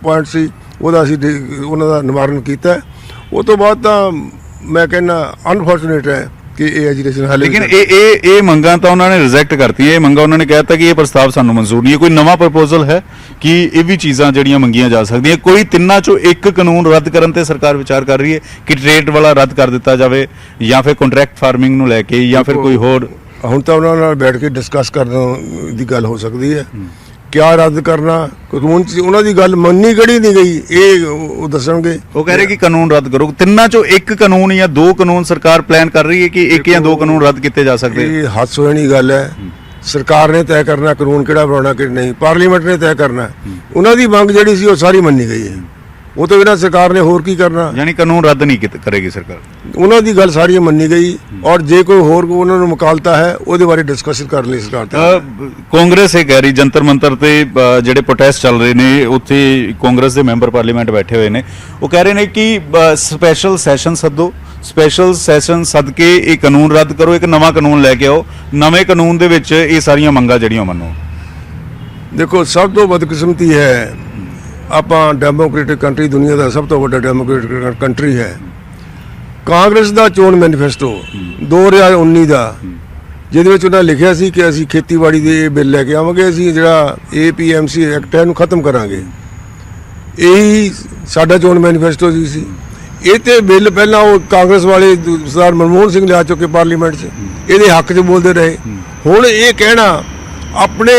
ਪੁਆਇੰਟ ਸੀ, ਉਹਦਾ ਅਸੀਂ ਉਹਨਾਂ ਦਾ ਨਿਵਾਰਨ ਕੀਤਾ। ਉਹ ਤੋਂ ਬਾਅਦ ਤਾਂ ਮੈਂ ਕਹਿੰਦਾ ਅਨਫੋਰਚੂਨੇਟ ਹੈ ਕਿ ਇਹ ਐਜੀਟੇਸ਼ਨ ਹਾਲੇ, ਲੇਕਿਨ ਇਹ ਮੰਗਾਂ ਤਾਂ ਉਹਨਾਂ ਨੇ ਰਿਜੈਕਟ ਕਰਤੀਆਂ। ਇਹ ਮੰਗਾਂ ਉਹਨਾਂ ਨੇ ਕਹਿਤਾ ਕਿ ਇਹ ਪ੍ਰਸਤਾਵ ਸਾਨੂੰ ਮਨਜ਼ੂਰ ਨਹੀਂ ਹੈ। ਕੋਈ ਨਵਾਂ ਪ੍ਰਪੋਜ਼ਲ ਹੈ ਕਿ ਇਹ ਵੀ ਚੀਜ਼ਾਂ ਜਿਹੜੀਆਂ ਮੰਗੀਆਂ ਜਾ ਸਕਦੀਆਂ? ਕੋਈ ਤਿੰਨਾਂ ਚੋਂ ਇੱਕ ਕਾਨੂੰਨ ਰੱਦ ਕਰਨ ਤੇ ਸਰਕਾਰ ਵਿਚਾਰ ਕਰ ਰਹੀ ਹੈ ਕਿ ਟ੍ਰੇਡ ਵਾਲਾ ਰੱਦ ਕਰ ਦਿੱਤਾ ਜਾਵੇ ਜਾਂ ਫਿਰ ਕੰਟਰੈਕਟ ਫਾਰਮਿੰਗ ਨੂੰ ਲੈ ਕੇ ਜਾਂ ਫਿਰ ਕੋਈ ਹੋਰ? ਹੁਣ ਤਾਂ ਉਹਨਾਂ ਨਾਲ ਬੈਠ ਕੇ ਡਿਸਕਸ ਕਰਨ ਦੀ ਗੱਲ ਹੋ ਸਕਦੀ ਹੈ। ਕਿਆ ਰੱਦ ਕਰਨਾ ਕਾਨੂੰਨ 'ਚ ਉਹਨਾਂ ਦੀ ਗੱਲ ਮੰਨੀ ਕਿਹੜੀ ਨਹੀਂ ਗਈ, ਇਹ ਉਹ ਦੱਸਣਗੇ। ਉਹ ਕਹਿ ਰਹੇ ਕਿ ਕਾਨੂੰਨ ਰੱਦ ਕਰੋ। ਤਿੰਨਾਂ ਚੋਂ ਇੱਕ ਕਾਨੂੰਨ ਜਾਂ 2 ਕਾਨੂੰਨ ਸਰਕਾਰ ਪਲਾਨ ਕਰ ਰਹੀ ਹੈ ਕਿ 1 ਜਾਂ 2 ਕਾਨੂੰਨ ਰੱਦ ਕੀਤੇ ਜਾ ਸਕਦੇ? ਇਹ ਹਾਸੋਹੀਣੀ ਗੱਲ ਹੈ ਸਰਕਾਰ ਨੇ ਤੈਅ ਕਰਨਾ ਕਾਨੂੰਨ ਕਿਹੜਾ ਬਣਾਉਣਾ ਕਿ ਨਹੀਂ, ਪਾਰਲੀਮੈਂਟ ਨੇ ਤੈਅ ਕਰਨਾ। ਉਹਨਾਂ ਦੀ ਮੰਗ ਜਿਹੜੀ ਸੀ ਉਹ ਸਾਰੀ ਮੰਨੀ ਗਈ ਹੈ, ਉਹ ਤੋਂ ਬਿਨਾਂ ਸਰਕਾਰ ਨੇ ਹੋਰ ਕੀ ਕਰਨਾ। ਯਾਨੀ ਕਾਨੂੰਨ ਰੱਦ ਨਹੀਂ ਕਰੇਗੀ ਸਰਕਾਰ। ਉਹਨਾਂ ਦੀ ਗੱਲ ਸਾਰੀ ਮੰਨੀ ਗਈ, ਔਰ ਜੇ ਕੋਈ ਹੋਰ ਉਹਨਾਂ ਨੂੰ ਮੁਕਾਲਤਾ ਹੈ ਉਹਦੇ ਬਾਰੇ ਡਿਸਕਸ਼ਨ ਕਰ ਲਈ ਸਰਕਾਰ ਤੇ। ਕਾਂਗਰਸ ਇਹ ਕਹਿ ਰਹੀ ਜੰਤਰ ਮੰਤਰ ਤੇ ਜਿਹੜੇ ਪ੍ਰੋਟੈਸਟ ਚੱਲ ਰਹੇ ਨੇ ਉੱਥੇ ਕਾਂਗਰਸ ਦੇ ਮੈਂਬਰ ਪਾਰਲੀਮੈਂਟ ਬੈਠੇ ਹੋਏ ਨੇ, ਉਹ ਕਹਿ ਰਹੇ ਨੇ ਕਿ ਸਪੈਸ਼ਲ ਸੈਸ਼ਨ ਸੱਦੋ, ਸਪੈਸ਼ਲ ਸੈਸ਼ਨ ਸੱਦ ਕੇ ਇਹ ਕਾਨੂੰਨ ਰੱਦ ਕਰੋ, ਇੱਕ ਨਵਾਂ ਕਾਨੂੰਨ ਲੈ ਕੇ ਆਓ, ਨਵੇਂ ਕਾਨੂੰਨ ਦੇ ਵਿੱਚ ਇਹ ਸਾਰੀਆਂ ਮੰਗਾਂ ਜਿਹੜੀਆਂ ਮੰਨੋ। ਦੇਖੋ, ਸਭ ਤੋਂ ਬਦਕਿਸਮਤੀ ਹੈ, ਆਪਾਂ ਡੈਮੋਕ੍ਰੈਟਿਕ ਕੰਟਰੀ, ਦੁਨੀਆ ਦਾ ਸਭ ਤੋਂ ਵੱਡਾ ਡੈਮੋਕ੍ਰੈਟਿਕ ਕੰਟਰੀ ਹੈ। ਕਾਂਗਰਸ ਦਾ ਚੋਣ ਮੈਨੀਫੈਸਟੋ 2019 ਦਾ, ਜਿਹਦੇ ਵਿੱਚ ਉਹਨਾਂ ਲਿਖਿਆ ਸੀ ਕਿ ਅਸੀਂ ਖੇਤੀਬਾੜੀ ਦੇ ਬਿੱਲ ਲੈ ਕੇ ਆਵਾਂਗੇ, ਅਸੀਂ ਜਿਹੜਾ APMC ਐਕਟ ਹੈ ਇਹਨੂੰ ਖਤਮ ਕਰਾਂਗੇ। ਇਹੀ ਸਾਡਾ ਚੋਣ ਮੈਨੀਫੈਸਟੋ ਸੀ। ਇਹ ਤੇ ਬਿੱਲ ਪਹਿਲਾਂ ਉਹ ਕਾਂਗਰਸ ਵਾਲੇ ਸਰਦਾਰ ਮਨਮੋਹਨ ਸਿੰਘ ਲਿਆ ਚੁੱਕੇ ਪਾਰਲੀਮੈਂਟ 'ਚ, ਇਹਦੇ ਹੱਕ 'ਚ ਬੋਲਦੇ ਰਹੇ। ਹੁਣ ਇਹ ਕਹਿਣਾ ਆਪਣੇ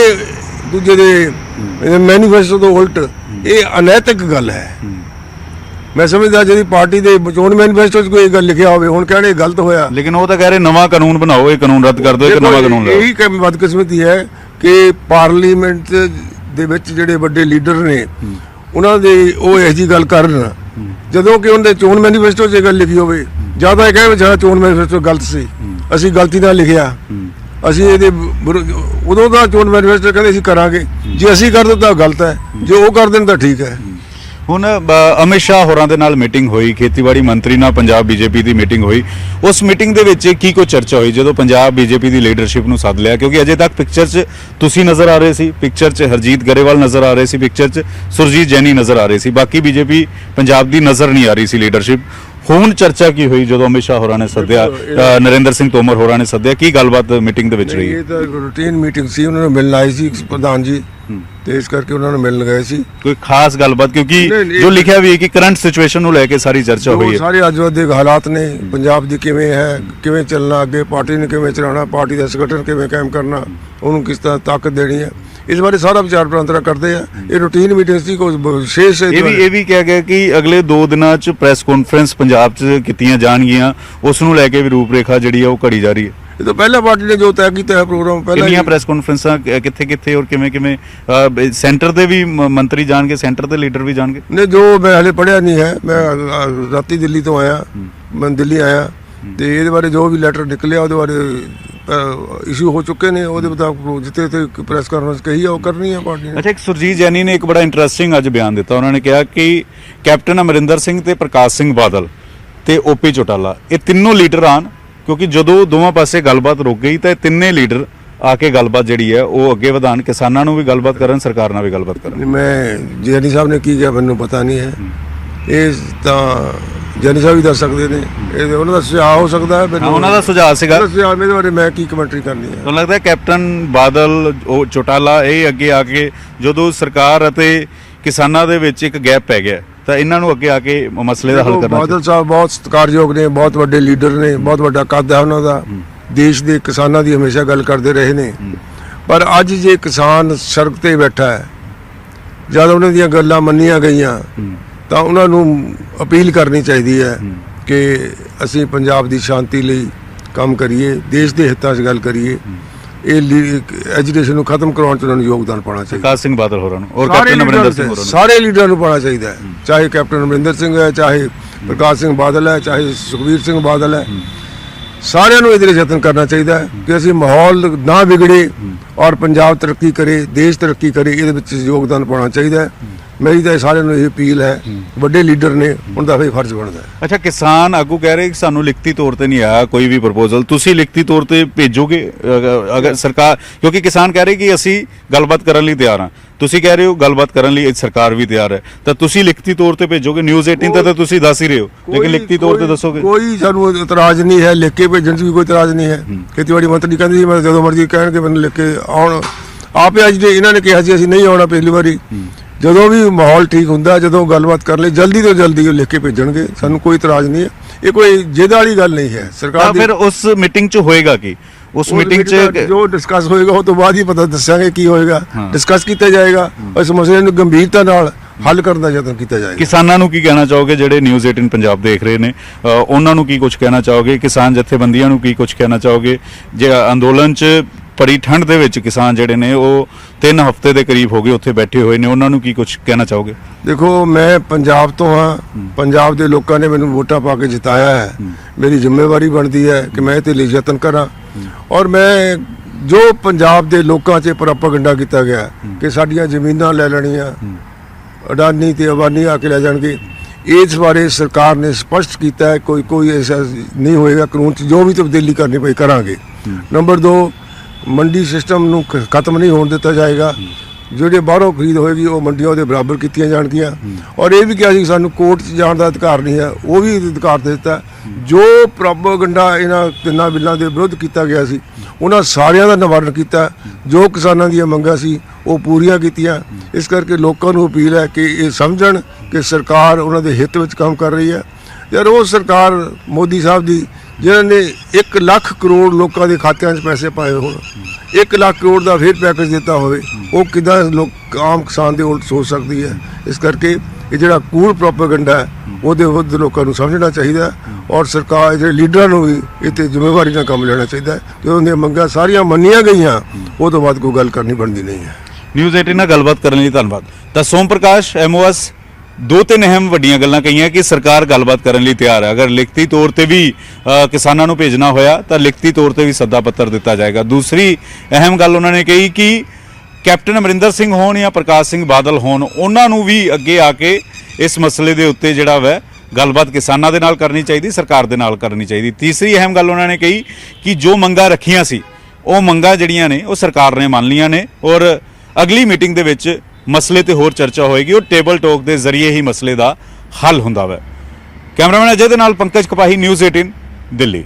ਦੂਜੇ ਦੇ ਮੈਨੀਫੈਸਟੋ ਤੋਂ ਉਲਟ, ਇਹ ਅਨੈਤਿਕ ਗੱਲ ਹੈ। ਮੈਂ ਸਮਝਦਾ ਜਿਹੜੀ ਪਾਰਟੀ ਦੇ ਚੋਣ ਮੈਨੀਫੈਸਟੋ 'ਚ ਕੋਈ ਗੱਲ ਲਿਖਿਆ ਹੋਵੇ, ਹੁਣ ਕਹਿਣੇ ਗਲਤ ਹੋਇਆ। ਲੇਕਿਨ ਉਹ ਤਾਂ ਕਹਿ ਰਹੇ ਨਵਾਂ ਕਾਨੂੰਨ ਬਣਾਓ, ਇਹ ਕਾਨੂੰਨ ਰੱਦ ਕਰ ਦਿਓ, ਇੱਕ ਨਵਾਂ ਕਾਨੂੰਨ ਲਾਓ। ਇਹੀ ਬਦਕਿਸਮਤੀ ਹੈ ਕਿ ਪਾਰਲੀਮੈਂਟ ਦੇ ਵਿੱਚ ਜਿਹੜੇ ਵੱਡੇ ਲੀਡਰ ਨੇ ਉਹਨਾਂ ਦੇ ਉਹ ਇਹੋ ਜਿਹੀ ਗੱਲ ਕਰਨ, ਜਦੋਂ ਕਿ ਉਹਨਾਂ ਦੇ ਚੋਣ ਮੈਨੀਫੈਸਟੋ 'ਚ ਇਹ ਗੱਲ ਲਿਖੀ ਹੋਵੇ। ਜ਼ਿਆਦਾ ਇਹ ਕਹੇ ਸਾਡਾ ਚੋਣ ਮੈਨੀਫੈਸਟੋ ਗਲਤ ਸੀ, ਅਸੀਂ ਗਲਤੀ ਨਾਲ ਲਿਖਿਆ, ਅਸੀਂ ਇਹਦੇ ਉਦੋਂ ਦਾ ਚੋਣ ਮੈਨੀਫੈਸਟੋ ਕਹਿੰਦੇ ਅਸੀਂ ਕਰਾਂਗੇ, ਜੇ ਅਸੀਂ ਕਰ ਦਿੱਤਾ ਗਲਤ ਹੈ, ਜੇ ਉਹ ਕਰ ਦੇਣ ਤਾਂ ਠੀਕ ਹੈ। ਹੁਣ ਅਮਿਤ ਸ਼ਾਹ ਹੋਰਾਂ ਦੇ ਨਾਲ ਮੀਟਿੰਗ ਹੋਈ, ਖੇਤੀਬਾੜੀ ਮੰਤਰੀ ਨਾਲ ਪੰਜਾਬ BJP ਦੀ ਮੀਟਿੰਗ ਹੋਈ। ਉਸ ਮੀਟਿੰਗ ਦੇ ਵਿੱਚ ਕੀ ਕੋਈ ਚਰਚਾ ਹੋਈ ਜਦੋਂ ਪੰਜਾਬ BJP ਦੀ ਲੀਡਰਸ਼ਿਪ ਨੂੰ ਸੱਦ ਲਿਆ? ਕਿਉਂਕਿ ਅਜੇ ਤੱਕ ਪਿਕਚਰ 'ਚ ਤੁਸੀਂ ਨਜ਼ਰ ਆ ਰਹੇ ਸੀ, ਪਿਕਚਰ 'ਚ ਹਰਜੀਤ ਗਰੇਵਾਲ ਨਜ਼ਰ ਆ ਰਹੇ ਸੀ, ਪਿਕਚਰ 'ਚ ਸੁਰਜੀਤ ਜੈਨੀ ਨਜ਼ਰ ਆ ਰਹੇ ਸੀ, ਬਾਕੀ BJP ਪੰਜਾਬ ਦੀ ਨਜ਼ਰ ਨਹੀਂ ਆ ਰਹੀ ਸੀ ਲੀਡਰਸ਼ਿਪ। ਹੁਣ ਚਰਚਾ ਕੀ ਹੋਈ ਜਦੋਂ ਅਮਿਤ ਸ਼ਾਹ ਹੋਰਾਂ ਨੇ ਸੱਦਿਆ, ਨਰਿੰਦਰ ਸਿੰਘ ਤੋਮਰ ਹੋਰਾਂ ਨੇ ਸੱਦਿਆ, ਕੀ ਗੱਲਬਾਤ ਮੀਟਿੰਗ ਦੇ ਵਿੱਚ ਰਹੀ? ਇਹ ਤਾਂ ਰੂਟੀਨ ਮੀਟਿੰਗ ਸੀ, ਉਹਨਾਂ ਨੂੰ ਮਿਲਣ ਆਏ ਸੀ ਪ੍ਰਧਾਨ ਜੀ, ਤੇ ਇਸ ਕਰਕੇ ਉਹਨਾਂ ਨੂੰ ਮਿਲਣ ਗਏ ਸੀ। ਕੋਈ ਖਾਸ ਗੱਲਬਾਤ? ਕਿਉਂਕਿ ਜੋ ਲਿਖਿਆ ਵੀ ਹੈ ਕਿ ਕਰੰਟ ਸਿਚੁਏਸ਼ਨ ਨੂੰ ਲੈ ਕੇ ਸਾਰੀ ਚਰਚਾ ਹੋਈ ਹੈ। ਸਾਰੇ ਅੱਜ ਦੇ ਹਾਲਾਤ ਨੇ, ਪੰਜਾਬ ਦੀ ਕਿਵੇਂ ਹੈ, ਕਿਵੇਂ ਚੱਲਣਾ ਅੱਗੇ, ਪਾਰਟੀ ਨੇ ਕਿਵੇਂ ਚਲਾਉਣਾ, ਪਾਰਟੀ ਦਾ ਸੰਗਠਨ ਕਿਵੇਂ ਕਾਇਮ ਕਰਨਾ, ਉਹਨੂੰ ਕਿਸ ਤਰ੍ਹਾਂ ਤਾਕਤ ਦੇਣੀ ਹੈ, ਇਸ ਬਾਰੇ ਸਾਰਾ ਵਿਚਾਰ ਪ੍ਰੰਤਰਾ ਕਰਦੇ ਆ। ਇਹ ਰੂਟੀਨ ਮੀਟਿੰਗ ਸੀ, ਕੋਈ ਵਿਸ਼ੇਸ਼ ਇਹ ਵੀ ਕਿਹਾ ਗਿਆ ਕਿ ਅਗਲੇ 2 ਦਿਨਾਂ 'ਚ ਪ੍ਰੈਸ ਕਾਨਫਰੰਸ ਪੰਜਾਬ 'ਚ ਕੀਤੀਆਂ ਜਾਣਗੀਆਂ, ਉਸ ਨੂੰ ਲੈ ਕੇ ਵੀ ਰੂਪਰੇਖਾ ਜਿਹੜੀ ਆ ਉਹ ਘੜੀ ਜਾ ਰਹੀ ਹੈ। ਇਹ ਤਾਂ ਪਹਿਲਾਂ ਪਾਰਟੀ ਨੇ ਜੋ ਤੈਅ ਕੀਤਾ ਹੈ ਪ੍ਰੋਗਰਾਮ, ਪਹਿਲਾਂ ਕਿੰਨੀਆਂ ਪ੍ਰੈਸ ਕਾਨਫਰੰਸਾਂ ਕਿੱਥੇ ਔਰ ਕਿਵੇਂ ਸੈਂਟਰ ਦੇ ਵੀ ਮੰਤਰੀ ਜਾਣਗੇ, ਸੈਂਟਰ ਦੇ ਲੀਡਰ ਵੀ ਜਾਣਗੇ? ਨਹੀਂ, ਜੋ ਮੈਂ ਹਲੇ ਪੜ੍ਹਿਆ ਨਹੀਂ ਹੈ, ਮੈਂ ਰਾਤੀ ਦਿੱਲੀ ਤੋਂ ਆਇਆ, ਮੈਂ ਦਿੱਲੀ ਆਇਆ, ਤੇ ਇਹਦੇ ਬਾਰੇ ਜੋ ਵੀ ਲੈਟਰ ਨਿਕਲਿਆ ਉਹਦੇ ਬਾਰੇ ਇਸ਼ੂ ਹੋ ਚੁੱਕੇ ਨੇ, ਉਹਦੇ ਮੁਤਾਬਕ ਜਿੱਥੇ ਤੇ ਪ੍ਰੈਸ ਕਾਨਫਰੰਸ ਕਹੀ ਆ ਉਹ ਕਰਨੀ ਹੈ ਪਾਰਟੀ ਨੇ। ਅੱਛਾ, ਇੱਕ ਸੁਰਜੀਤ ਜੈਨੀ ਨੇ ਇੱਕ ਬੜਾ ਇੰਟਰਸਟਿੰਗ ਅੱਜ ਬਿਆਨ ਦਿੱਤਾ। ਉਹਨਾਂ ਨੇ ਕਿਹਾ ਕਿ ਕੈਪਟਨ ਅਮਰਿੰਦਰ ਸਿੰਘ ਤੇ ਪ੍ਰਕਾਸ਼ ਸਿੰਘ ਬਾਦਲ ਤੇ OP ਚੌਟਾਲਾ, ਇਹ ਤਿੰਨੋਂ ਲੀਡਰ ਆਣ, ਕਿਉਂਕਿ ਜਦੋਂ ਦੋਵਾਂ ਪਾਸੇ ਗੱਲਬਾਤ ਰੁਕ ਗਈ ਤਾਂ ਇਹ ਤਿੰਨੇ ਲੀਡਰ ਆ ਕੇ ਗੱਲਬਾਤ ਜਿਹੜੀ ਹੈ ਉਹ ਅੱਗੇ ਵਧਾਣ, ਕਿਸਾਨਾਂ ਨੂੰ ਵੀ ਗੱਲਬਾਤ ਕਰਨ, ਸਰਕਾਰ ਨਾਲ ਵੀ ਗੱਲਬਾਤ ਕਰਨ। ਮੈਂ ਜੈਨੀ ਸਾਹਿਬ ਨੇ ਕੀ ਕਿਹਾ ਮੈਨੂੰ ਪਤਾ ਨਹੀਂ ਹੈ, ਇਹ ਤਾਂ ਜੈਨੀ ਸਾਹਿਬ ਵੀ ਦੱਸ ਸਕਦੇ ਨੇ, ਇਹ ਉਹਨਾਂ ਦਾ ਸੁਝਾਅ ਹੋ ਸਕਦਾ ਹੈ। ਉਹਨਾਂ ਦਾ ਸੁਝਾਅ ਸੀਗਾ, ਇਹਦੇ ਬਾਰੇ ਮੈਂ ਕੀ ਕਮੈਂਟਰੀ ਕਰਨੀ ਹੈ। ਤੁਹਾਨੂੰ ਲੱਗਦਾ ਕੈਪਟਨ ਬਾਦਲ, ਉਹ ਚੌਟਾਲਾ, ਇਹ ਅੱਗੇ ਆ ਕੇ ਜਦੋਂ ਸਰਕਾਰ ਅਤੇ ਕਿਸਾਨਾਂ ਦੇ ਵਿੱਚ ਇੱਕ ਗੈਪ ਪੈ ਗਿਆ ਤਾਂ ਇਹਨਾਂ ਨੂੰ ਅੱਗੇ ਆ ਕੇ ਮਸਲੇ ਦਾ ਹੱਲ ਕਰਨਾ? ਬਾਦਲ ਸਾਹਿਬ ਬਹੁਤ ਸਤਿਕਾਰਯੋਗ ਨੇ, ਬਹੁਤ ਵੱਡੇ ਲੀਡਰ ਨੇ, ਬਹੁਤ ਵੱਡਾ ਕੱਦ ਹੈ ਉਹਨਾਂ ਦਾ, ਦੇਸ਼ ਦੇ ਕਿਸਾਨਾਂ ਦੀ ਹਮੇਸ਼ਾ ਗੱਲ ਕਰਦੇ ਰਹੇ ਨੇ। ਪਰ ਅੱਜ ਜੇ ਕਿਸਾਨ ਸੜਕ ਤੇ ਬੈਠਾ ਹੈ, ਜਦ ਉਹਨਾਂ ਦੀਆਂ ਗੱਲਾਂ ਮੰਨੀਆਂ ਗਈਆਂ, ਤਾਂ ਉਹਨਾਂ ਨੂੰ ਅਪੀਲ ਕਰਨੀ ਚਾਹੀਦੀ ਹੈ ਕਿ ਅਸੀਂ ਪੰਜਾਬ ਦੀ ਸ਼ਾਂਤੀ ਲਈ ਕੰਮ ਕਰੀਏ, ਦੇਸ਼ ਦੇ ਹਿੱਤਾਂ 'ਚ ਗੱਲ ਕਰੀਏ, ਇਹ ਐਜੀਟੇਸ਼ਨ ਨੂੰ ਖਤਮ ਕਰਾਉਣ 'ਚ ਉਹਨਾਂ ਨੂੰ ਯੋਗਦਾਨ ਪਾਉਣਾ ਚਾਹੀਦਾ। ਪ੍ਰਕਾਸ਼ ਸਿੰਘ ਬਾਦਲ ਹੋਰਾਂ ਨੂੰ ਔਰ ਕੈਪਟਨ ਅਮਰਿੰਦਰ ਸਿੰਘ ਹੋਰਾਂ ਨੂੰ, ਸਾਰੇ ਲੀਡਰਾਂ ਨੂੰ ਪਾਉਣਾ ਚਾਹੀਦਾ ਹੈ, ਚਾਹੇ ਕੈਪਟਨ ਅਮਰਿੰਦਰ ਸਿੰਘ ਹੈ, ਚਾਹੇ ਪ੍ਰਕਾਸ਼ ਸਿੰਘ ਬਾਦਲ ਹੈ, ਚਾਹੇ ਸੁਖਬੀਰ ਸਿੰਘ ਬਾਦਲ ਹੈ। ਸਾਰਿਆਂ ਨੂੰ ਇਹਦੇ ਲਈ ਯਤਨ ਕਰਨਾ ਚਾਹੀਦਾ ਹੈ ਕਿ ਅਸੀਂ ਮਾਹੌਲ ਨਾ ਵਿਗੜੇ ਔਰ ਪੰਜਾਬ ਤਰੱਕੀ ਕਰੇ, ਦੇਸ਼ ਤਰੱਕੀ ਕਰੇ, ਇਹਦੇ ਵਿੱਚ ਯੋਗਦਾਨ ਪਾਉਣਾ ਚਾਹੀਦਾ ਹੈ। ਮੇਰੀ ਤਾਂ ਸਾਰਿਆਂ ਨੂੰ ਇਹ ਅਪੀਲ ਹੈ, ਵੱਡੇ ਲੀਡਰ ਨੇ, ਉਹਨਾਂ ਦਾ ਵੀ ਫਰਜ਼ ਬਣਦਾ ਹੈ। ਅੱਛਾ, ਕਿਸਾਨ ਆਗੂ ਕਹਿ ਰਹੇ ਕਿ ਸਾਨੂੰ ਲਿਖਤੀ ਤੌਰ ਤੇ ਨਹੀਂ ਆਇਆ ਕੋਈ ਵੀ ਪ੍ਰਪੋਜ਼ਲ, ਤੁਸੀਂ ਲਿਖਤੀ ਤੌਰ ਤੇ ਭੇਜੋਗੇ ਅਗਰ ਸਰਕਾਰ? ਕਿਉਂਕਿ ਕਿਸਾਨ ਕਹਿ ਰਹੇ ਕਿ ਅਸੀਂ ਗੱਲਬਾਤ ਕਰਨ ਲਈ ਤਿਆਰ ਹਾਂ, ਤੁਸੀਂ ਕਹਿ ਰਹੇ ਹੋ ਗੱਲਬਾਤ ਕਰਨ ਲਈ ਸਰਕਾਰ ਵੀ ਤਿਆਰ ਹੈ, ਤਾਂ ਤੁਸੀਂ ਲਿਖਤੀ ਤੌਰ ਤੇ ਭੇਜੋਗੇ? ਨਿਊਜ਼ 18 ਤਾਂ ਤੁਸੀਂ ਦੱਸ ਹੀ ਰਹੇ ਹੋ, ਲੇਕਿਨ ਲਿਖਤੀ ਤੌਰ ਤੇ ਦੱਸੋਗੇ? ਕੋਈ ਸਾਨੂੰ ਇਤਰਾਜ਼ ਨਹੀਂ ਹੈ, ਲਿਖ ਕੇ ਭੇਜਣ 'ਚ ਵੀ ਕੋਈ ਇਤਰਾਜ਼ ਨਹੀਂ ਹੈ। ਖੇਤੀਬਾੜੀ ਮੰਤਰੀ ਕਹਿੰਦੇ ਸੀ ਮੈਂ ਜਦੋਂ ਮਰਜ਼ੀ ਕਹਿਣਗੇ ਮੈਨੂੰ ਲਿਖ ਕੇ ਆਉਣ, ਆਪੇ ਅੱਜ ਇਹਨਾਂ ਨੇ ਕਿਹਾ ਸੀ ਅਸੀਂ ਨਹੀਂ ਆਉਣਾ ਪਿਛਲੀ ਵਾਰੀ। ਜਦੋਂ ਵੀ ਮਾਹੌਲ ਠੀਕ ਹੁੰਦਾ, ਜਦੋਂ ਗੱਲਬਾਤ ਕਰ ਲਈ, ਜਲਦੀ ਤੋਂ ਜਲਦੀ ਉਹ ਲਿਖ ਕੇ ਭੇਜਣਗੇ, ਸਾਨੂੰ ਕੋਈ ਇਤਰਾਜ਼ ਨਹੀਂ ਹੈ। ਇਹ ਕੋਈ ਜਿੱਦ ਵਾਲੀ ਗੱਲ ਨਹੀਂ ਹੈ ਸਰਕਾਰ ਦੀ। ਫਿਰ ਉਸ ਮੀਟਿੰਗ 'ਚ ਹੋਏਗਾ ਕੀ? ਉਸ ਮੀਟਿੰਗ 'ਚ ਜੋ ਡਿਸਕਸ ਹੋਏਗਾ ਉਹ ਤੋਂ ਬਾਅਦ ਹੀ ਪਤਾ ਦੱਸਾਂਗੇ ਕੀ ਹੋਏਗਾ। ਡਿਸਕਸ ਕੀਤਾ ਜਾਏਗਾ, ਇਸ ਮਸਲੇ ਨੂੰ ਗੰਭੀਰਤਾ ਨਾਲ ਹੱਲ ਕਰਨ ਦਾ ਯਤਨ ਕੀਤਾ ਜਾਏਗਾ। ਕਿਸਾਨਾਂ ਨੂੰ ਕੀ ਕਹਿਣਾ ਚਾਹੋਗੇ ਜਿਹੜੇ ਨਿਊਜ਼ 18 ਪੰਜਾਬ ਦੇਖ ਰਹੇ ਨੇ? ਉਹਨਾਂ ਨੂੰ ਕੀ ਕੁਝ ਕਹਿਣਾ ਚਾਹੋਗੇ? ਕਿਸਾਨ ਜਥੇਬੰਦੀਆਂ ਨੂੰ ਕੀ ਕੁਝ ਕਹਿਣਾ ਚਾਹੋਗੇ? ਜੇ ਅੰਦੋਲਨ 'ਚ ਭਰੀ ਠੰਡ ਦੇ ਵਿੱਚ ਕਿਸਾਨ ਜਿਹੜੇ ਨੇ ਉਹ 3 ਹਫ਼ਤੇ ਦੇ ਕਰੀਬ ਹੋ ਗਏ ਉੱਥੇ ਬੈਠੇ ਹੋਏ ਨੇ, ਉਹਨਾਂ ਨੂੰ ਕੀ ਕੁਝ ਕਹਿਣਾ ਚਾਹੋਗੇ? ਦੇਖੋ, ਮੈਂ ਪੰਜਾਬ ਤੋਂ ਹਾਂ। ਪੰਜਾਬ ਦੇ ਲੋਕਾਂ ਨੇ ਮੈਨੂੰ ਵੋਟਾਂ ਪਾ ਕੇ ਜਿਤਾਇਆ ਹੈ। ਮੇਰੀ ਜ਼ਿੰਮੇਵਾਰੀ ਬਣਦੀ ਹੈ ਕਿ ਮੈਂ ਇਹਦੇ ਲਈ ਯਤਨ ਕਰਾਂ। ਔਰ ਮੈਂ ਜੋ ਪੰਜਾਬ ਦੇ ਲੋਕਾਂ 'ਚ ਪ੍ਰੋਪਗੈਂਡਾ ਕੀਤਾ ਗਿਆ ਕਿ ਸਾਡੀਆਂ ਜ਼ਮੀਨਾਂ ਲੈ ਲੈਣੀਆਂ, ਅਡਾਨੀ ਤੇ ਅਬਾਨੀ ਆ ਕੇ ਲੈ ਜਾਣਗੇ, ਇਸ ਬਾਰੇ ਸਰਕਾਰ ਨੇ ਸਪਸ਼ਟ ਕੀਤਾ ਹੈ ਕੋਈ ਐਸਾ ਨਹੀਂ ਹੋਏਗਾ। ਕਾਨੂੰਨ 'ਚ ਜੋ ਵੀ ਤਬਦੀਲੀ ਕਰਨੀ ਪਈ ਕਰਾਂਗੇ। ਨੰਬਰ 2, ਮੰਡੀ ਸਿਸਟਮ ਨੂੰ ਖਤਮ ਨਹੀਂ ਹੋਣ ਦਿੱਤਾ ਜਾਏਗਾ। ਜਿਹੜੇ ਬਾਹਰੋਂ ਖਰੀਦ ਹੋਏਗੀ ਉਹ ਮੰਡੀਆਂ ਦੇ ਬਰਾਬਰ ਕੀਤੀਆਂ ਜਾਣਗੀਆਂ। ਔਰ ਇਹ ਵੀ ਕਿਹਾ ਸੀ ਸਾਨੂੰ ਕੋਰਟ 'ਚ ਜਾਣ ਦਾ ਅਧਿਕਾਰ ਨਹੀਂ ਹੈ, ਉਹ ਵੀ ਅਧਿਕਾਰ ਦੇ ਦਿੱਤਾ। ਜੋ ਪ੍ਰੋਪਗੈਂਡਾ ਇਹਨਾਂ ਤਿੰਨਾਂ ਬਿੱਲਾਂ ਦੇ ਵਿਰੁੱਧ ਕੀਤਾ ਗਿਆ ਸੀ ਉਹਨਾਂ ਸਾਰਿਆਂ ਦਾ ਨਿਵਾਰਨ ਕੀਤਾ। ਜੋ ਕਿਸਾਨਾਂ ਦੀਆਂ ਮੰਗਾਂ ਸੀ ਉਹ ਪੂਰੀਆਂ ਕੀਤੀਆਂ। ਇਸ ਕਰਕੇ ਲੋਕਾਂ ਨੂੰ ਅਪੀਲ ਹੈ ਕਿ ਇਹ ਸਮਝਣ ਕਿ ਸਰਕਾਰ ਉਹਨਾਂ ਦੇ ਹਿੱਤ ਵਿੱਚ ਕੰਮ ਕਰ ਰਹੀ ਹੈ। ਯਾਰ ਉਹ ਸਰਕਾਰ ਮੋਦੀ ਸਾਹਿਬ ਦੀ ਜਿਨ੍ਹਾਂ ਨੇ 1 ਲੱਖ ਕਰੋੜ ਲੋਕਾਂ ਦੇ ਖਾਤਿਆਂ 'ਚ ਪੈਸੇ ਪਾਏ ਹੋਣ, 1 ਲੱਖ ਕਰੋੜ ਦਾ ਫਿਰ ਪੈਕੇਜ ਦਿੱਤਾ ਹੋਵੇ, ਉਹ ਕਿੱਦਾਂ ਲੋਕ ਆਮ ਕਿਸਾਨ ਦੇ ਉਲਟ ਸੋਚ ਸਕਦੀ ਹੈ। ਇਸ ਕਰਕੇ ਇਹ ਜਿਹੜਾ ਕੂੜ ਪ੍ਰੋਪਗੈਂਡਾ ਹੈ ਉਹਦੇ ਵਿਰੁੱਧ ਲੋਕਾਂ ਨੂੰ ਸਮਝਣਾ ਚਾਹੀਦਾ ਔਰ ਸਰਕਾਰ ਜਿਹੜੇ ਲੀਡਰਾਂ ਨੂੰ ਵੀ ਇੱਥੇ ਜ਼ਿੰਮੇਵਾਰੀ ਨਾਲ ਕੰਮ ਲੈਣਾ ਚਾਹੀਦਾ। ਤੇ ਉਹਦੀਆਂ ਮੰਗਾਂ ਸਾਰੀਆਂ ਮੰਨੀਆਂ ਗਈਆਂ, ਉਹ ਤੋਂ ਬਾਅਦ ਕੋਈ ਗੱਲ ਕਰਨੀ ਬਣਦੀ ਨਹੀਂ ਹੈ। ਨਿਊਜ਼ 18 ਨਾਲ ਗੱਲਬਾਤ ਕਰਨ ਲਈ ਧੰਨਵਾਦ। ਤਾਂ ਸੋਮ ਪ੍ਰਕਾਸ਼ ਐਮਓਐਸ 2-3 ਅਹਿਮ ਵੱਡੀਆਂ ਗੱਲਾਂ ਕਹੀਆਂ ਕਿ ਸਰਕਾਰ ਗੱਲਬਾਤ ਕਰਨ ਲਈ ਤਿਆਰ ਹੈ। ਅਗਰ ਲਿਖਤੀ ਤੌਰ ਤੇ ਵੀ ਕਿਸਾਨਾਂ ਨੂੰ ਭੇਜਣਾ ਹੋਇਆ ਤਾਂ ਲਿਖਤੀ ਤੌਰ ਤੇ ਵੀ ਸੱਦਾ ਪੱਤਰ ਦਿੱਤਾ ਜਾਏਗਾ। ਦੂਸਰੀ ਅਹਿਮ ਗੱਲ ਉਹਨਾਂ ਨੇ ਕਹੀ ਕਿ ਕੈਪਟਨ ਅਮਰਿੰਦਰ ਸਿੰਘ ਹੋਣ ਜਾਂ ਪ੍ਰਕਾਸ਼ ਸਿੰਘ ਬਾਦਲ ਹੋਣ, ਉਹਨਾਂ ਨੂੰ ਵੀ ਅੱਗੇ ਆ ਕੇ ਇਸ ਮਸਲੇ ਦੇ ਉੱਤੇ ਜਿਹੜਾ ਵੈ ਗੱਲਬਾਤ ਕਿਸਾਨਾਂ ਦੇ ਨਾਲ ਕਰਨੀ ਚਾਹੀਦੀ, ਸਰਕਾਰ ਦੇ ਨਾਲ ਕਰਨੀ ਚਾਹੀਦੀ। ਤੀਸਰੀ ਅਹਿਮ ਗੱਲ ਉਹਨਾਂ ਨੇ ਕਹੀ ਕਿ ਜੋ ਮੰਗਾਂ ਰੱਖੀਆਂ ਸੀ ਉਹ ਮੰਗਾਂ ਜਿਹੜੀਆਂ ਨੇ ਉਹ ਸਰਕਾਰ ਨੇ ਮੰਨ ਲਈਆਂ ਨੇ ਔਰ ਅਗਲੀ ਮੀਟਿੰਗ ਦੇ ਵਿੱਚ ਮਸਲੇ ਤੇ ਹੋਰ ਚਰਚਾ ਹੋਏਗੀ ਔਰ ਟੇਬਲ ਟਾਕ ਦੇ ਜ਼ਰੀਏ ਹੀ ਮਸਲੇ ਦਾ ਹੱਲ ਹੁੰਦਾ ਵੈ। ਕੈਮਰਾਮੈਨ ਅਜੇ ਦੇ ਨਾਲ ਪੰਕਜ ਕਪਾਹੀ, ਨਿਊਜ਼ 18 ਦਿੱਲੀ।